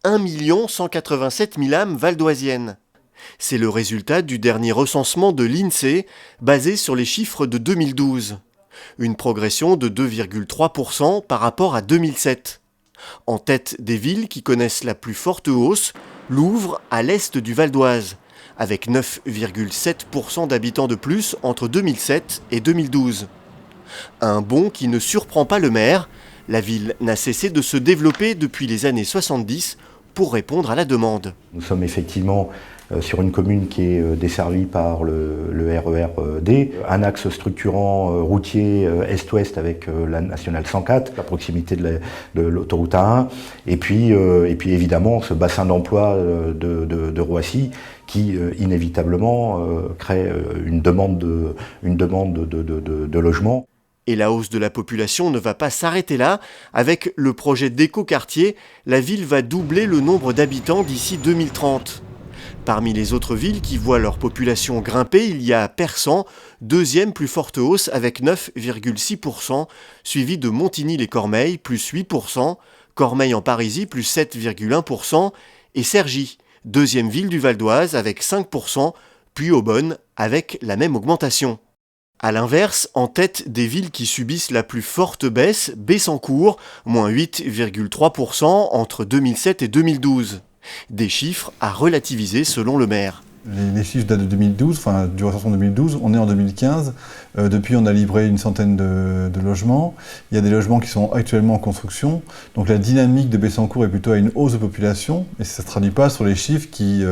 1 187 000 âmes valdoisiennes. C'est le résultat du dernier recensement de l'INSEE, basé sur les chiffres de 2012. Une progression de 2,3% par rapport à 2007. En tête des villes qui connaissent la plus forte hausse, Louvre à l'est du Val d'Oise, avec 9,7% d'habitants de plus entre 2007 et 2012. Un bond qui ne surprend pas le maire. La ville n'a cessé de se développer depuis les années 70 pour répondre à la demande. Nous sommes effectivement sur une commune qui est desservie par le RER-D, un axe structurant routier est-ouest avec la nationale 104, à proximité de l'autoroute A1, et puis évidemment ce bassin d'emploi de Roissy qui inévitablement crée une demande de logement. Et la hausse de la population ne va pas s'arrêter là. Avec le projet d'écoquartier, la ville va doubler le nombre d'habitants d'ici 2030. Parmi les autres villes qui voient leur population grimper, il y a Persan, deuxième plus forte hausse avec 9,6%, suivi de Montigny-les-Cormeilles, plus 8%, Cormeilles en Parisis, plus 7,1%, et Cergy, deuxième ville du Val d'Oise avec 5%, puis Aubonne avec la même augmentation. A l'inverse, en tête des villes qui subissent la plus forte baisse, Bessancourt, moins 8,3% entre 2007 et 2012. Des chiffres à relativiser selon le maire. Les chiffres datent de 2012, enfin du recensement 2012, on est en 2015. Depuis, on a livré une centaine de logements. Il y a des logements qui sont actuellement en construction. Donc la dynamique de Bessancourt est plutôt à une hausse de population, et ça ne se traduit pas sur les chiffres qui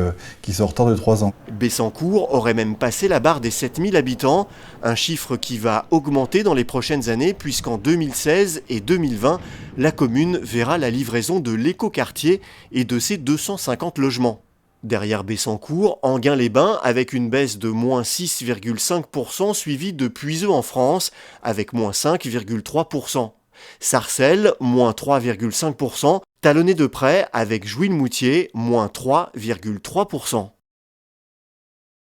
sont en retard de 3 ans. Bessancourt aurait même passé la barre des 7000 habitants, un chiffre qui va augmenter dans les prochaines années puisqu'en 2016 et 2020, la commune verra la livraison de l'écoquartier et de ses 250 logements. Derrière Bessancourt, Enghien-les-Bains avec une baisse de moins 6,5% suivie de Puiseux en France avec moins 5,3%. Sarcelles, moins 3,5%, talonné de près avec Jouy-le-Moutier, moins 3,3%.